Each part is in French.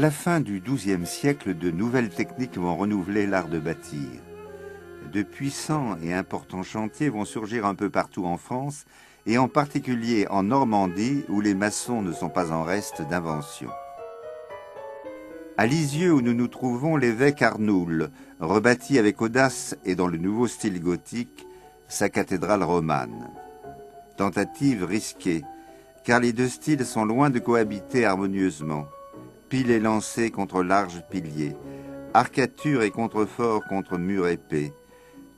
la fin du XIIe siècle, de nouvelles techniques vont renouveler l'art de bâtir. De puissants et importants chantiers vont surgir un peu partout en France, et en particulier en Normandie, où les maçons ne sont pas en reste d'invention. À Lisieux, où nous nous trouvons, l'évêque Arnoul rebâtit avec audace et dans le nouveau style gothique sa cathédrale romane. Tentative risquée, car les deux styles sont loin de cohabiter harmonieusement. Pile élancée contre larges piliers, arcature et contrefort contre murs épais,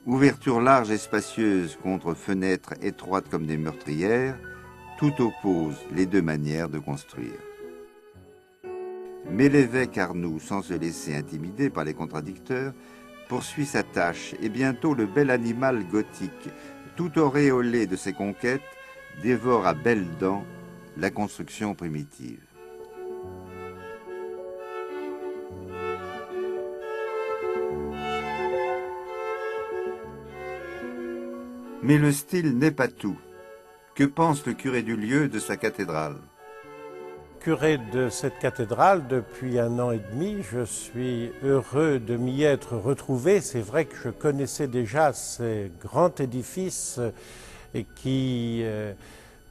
ouverture large et spacieuse contre fenêtres étroites comme des meurtrières, tout oppose les deux manières de construire. Mais l'évêque Arnoul, sans se laisser intimider par les contradicteurs, poursuit sa tâche et bientôt le bel animal gothique, tout auréolé de ses conquêtes, dévore à belles dents la construction primitive. Mais le style n'est pas tout. Que pense le curé du lieu de sa cathédrale ? Curé de cette cathédrale depuis 1 an et demi, je suis heureux de m'y être retrouvé. C'est vrai que je connaissais déjà ces grands édifices qui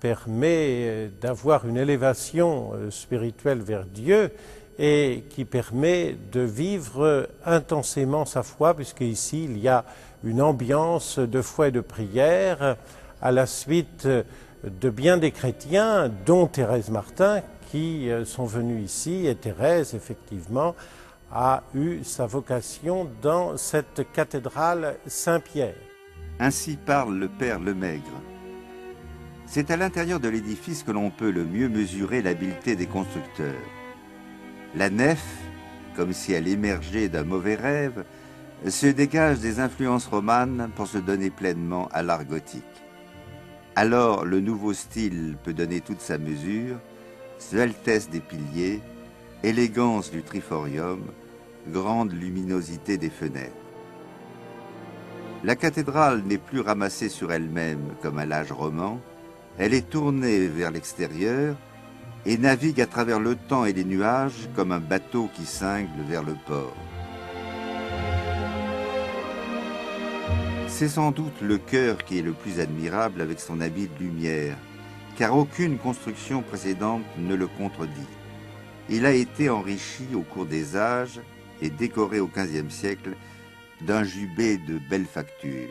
permet d'avoir une élévation spirituelle vers Dieu et qui permet de vivre intensément sa foi, puisque ici il y a une ambiance de foi et de prière à la suite de bien des chrétiens, dont Thérèse Martin, qui sont venus ici, et Thérèse, effectivement, a eu sa vocation dans cette cathédrale Saint-Pierre. Ainsi parle le père Lemaigre. C'est à l'intérieur de l'édifice que l'on peut le mieux mesurer l'habileté des constructeurs. La nef, comme si elle émergeait d'un mauvais rêve, se dégage des influences romanes pour se donner pleinement à l'art gothique. Alors le nouveau style peut donner toute sa mesure, sveltesse des piliers, élégance du triforium, grande luminosité des fenêtres. La cathédrale n'est plus ramassée sur elle-même comme à l'âge roman, elle est tournée vers l'extérieur et navigue à travers le temps et les nuages comme un bateau qui cingle vers le port. C'est sans doute le chœur qui est le plus admirable avec son habit de lumière, car aucune construction précédente ne le contredit. Il a été enrichi au cours des âges et décoré au XVe siècle d'un jubé de belle facture.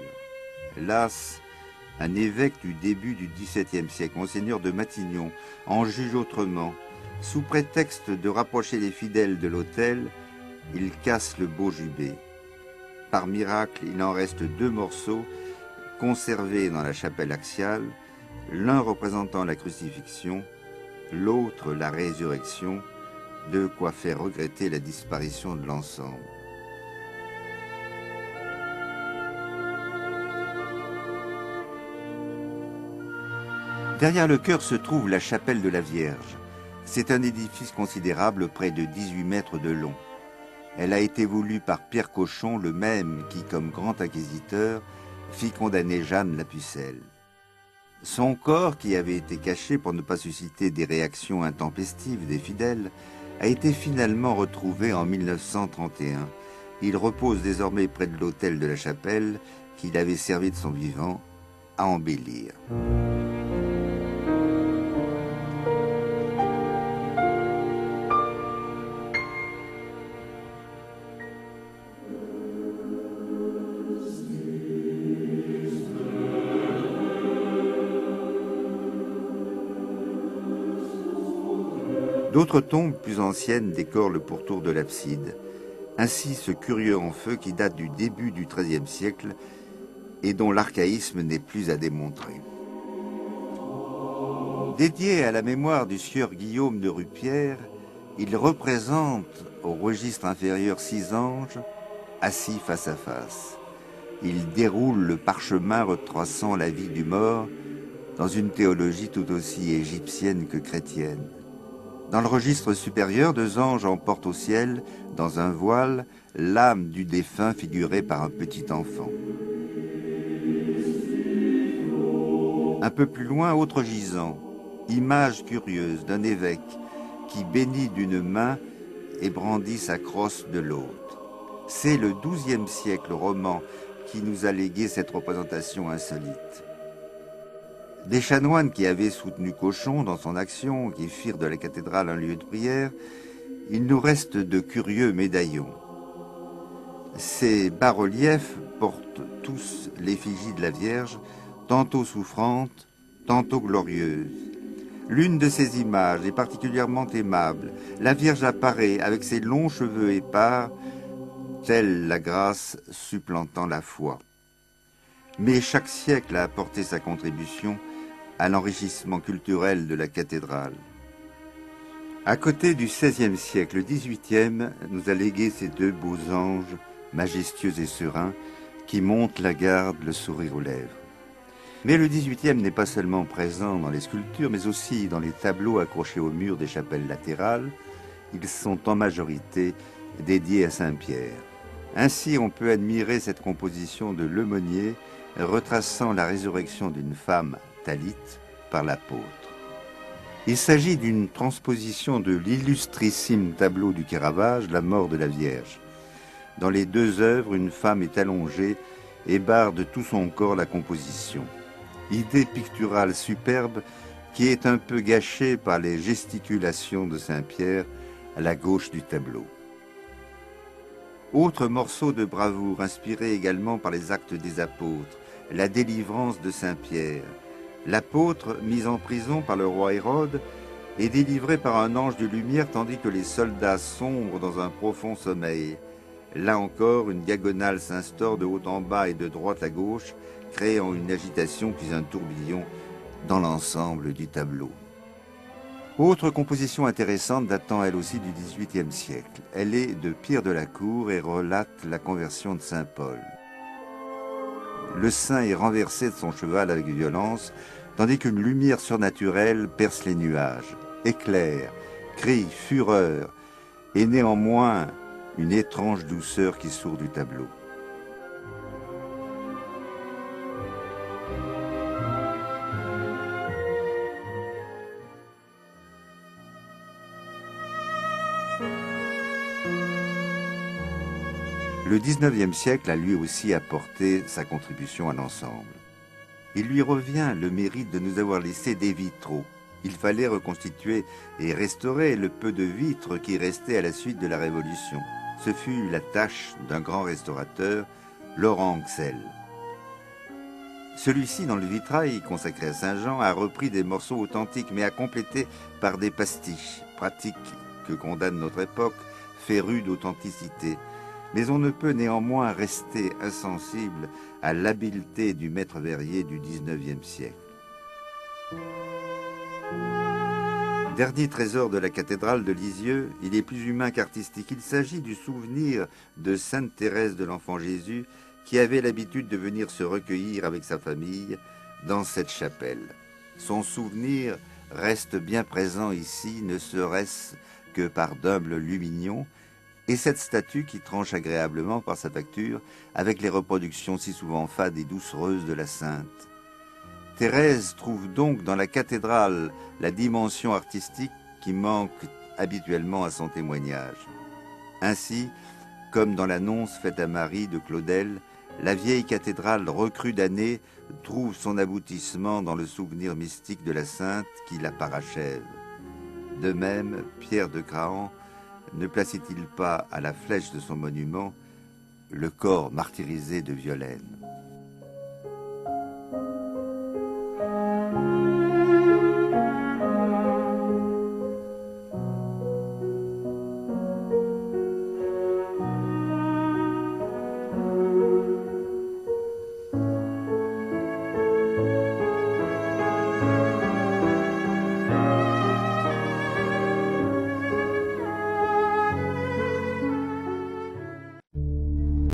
Las, un évêque du début du XVIIe siècle, Monseigneur de Matignon, en juge autrement. Sous prétexte de rapprocher les fidèles de l'autel, il casse le beau jubé. Par miracle, il en reste 2 morceaux conservés dans la chapelle axiale, l'un représentant la crucifixion, l'autre la résurrection, de quoi faire regretter la disparition de l'ensemble. Derrière le chœur se trouve la chapelle de la Vierge. C'est un édifice considérable, près de 18 mètres de long. Elle a été voulue par Pierre Cochon, le même qui, comme grand inquisiteur, fit condamner Jeanne la Pucelle. Son corps, qui avait été caché pour ne pas susciter des réactions intempestives des fidèles, a été finalement retrouvé en 1931. Il repose désormais près de l'autel de la chapelle qu'il avait servi de son vivant à embellir. D'autres tombes plus anciennes décorent le pourtour de l'abside. Ainsi ce curieux en feu qui date du début du XIIIe siècle et dont l'archaïsme n'est plus à démontrer. Dédié à la mémoire du sieur Guillaume de Rupierre, il représente au registre inférieur 6 anges assis face à face. Il déroule le parchemin retraçant la vie du mort dans une théologie tout aussi égyptienne que chrétienne. Dans le registre supérieur, 2 anges emportent au ciel, dans un voile, l'âme du défunt figurée par un petit enfant. Un peu plus loin, autre gisant, image curieuse d'un évêque qui bénit d'une main et brandit sa crosse de l'autre. C'est le XIIe siècle roman qui nous a légué cette représentation insolite. Des chanoines qui avaient soutenu Cochon dans son action, qui firent de la cathédrale un lieu de prière, il nous reste de curieux médaillons. Ces bas-reliefs portent tous l'effigie de la Vierge, tantôt souffrante, tantôt glorieuse. L'une de ces images est particulièrement aimable. La Vierge apparaît avec ses longs cheveux épars, telle la grâce supplantant la foi. Mais chaque siècle a apporté sa contribution à l'enrichissement culturel de la cathédrale. À côté du XVIe siècle, le XVIIIe nous a légué ces deux beaux anges, majestueux et sereins, qui montent la garde, le sourire aux lèvres. Mais le XVIIIe n'est pas seulement présent dans les sculptures, mais aussi dans les tableaux accrochés au mur des chapelles latérales. Ils sont en majorité dédiés à Saint-Pierre. Ainsi, on peut admirer cette composition de Lemonnier retraçant la résurrection d'une femme, Thalite, par l'apôtre. Il s'agit d'une transposition de l'illustrissime tableau du Caravage, La mort de la Vierge. Dans les deux œuvres, une femme est allongée et barre de tout son corps la composition. Idée picturale superbe qui est un peu gâchée par les gesticulations de Saint-Pierre à la gauche du tableau. Autre morceau de bravoure inspiré également par les actes des apôtres, la délivrance de Saint-Pierre. L'apôtre, mis en prison par le roi Hérode, est délivré par un ange de lumière tandis que les soldats sombrent dans un profond sommeil. Là encore, une diagonale s'instaure de haut en bas et de droite à gauche, créant une agitation puis un tourbillon dans l'ensemble du tableau. Autre composition intéressante datant elle aussi du XVIIIe siècle. Elle est de Pierre de la Cour et relate la conversion de saint Paul. Le saint est renversé de son cheval avec violence, tandis qu'une lumière surnaturelle perce les nuages. Éclairs, cris, fureur, et néanmoins une étrange douceur qui sourd du tableau. Le XIXe siècle a lui aussi apporté sa contribution à l'ensemble. Il lui revient le mérite de nous avoir laissé des vitraux. Il fallait reconstituer et restaurer le peu de vitres qui restaient à la suite de la Révolution. Ce fut la tâche d'un grand restaurateur, Laurent Anxel. Celui-ci, dans le vitrail consacré à Saint-Jean, a repris des morceaux authentiques mais a complété par des pastiches, pratiques que condamne notre époque, férue d'authenticité. Mais on ne peut néanmoins rester insensible à l'habileté du maître verrier du XIXe siècle. Dernier trésor de la cathédrale de Lisieux, il est plus humain qu'artistique. Il s'agit du souvenir de Sainte Thérèse de l'Enfant Jésus qui avait l'habitude de venir se recueillir avec sa famille dans cette chapelle. Son souvenir reste bien présent ici, ne serait-ce que par d'humbles lumignons, et cette statue qui tranche agréablement par sa facture avec les reproductions si souvent fades et doucereuses de la Sainte. Thérèse trouve donc dans la cathédrale la dimension artistique qui manque habituellement à son témoignage. Ainsi, comme dans l'annonce faite à Marie de Claudel, la vieille cathédrale recrue d'années trouve son aboutissement dans le souvenir mystique de la Sainte qui la parachève. De même, Pierre de Crahan ne plaçait-il pas à la flèche de son monument le corps martyrisé de Violaine ?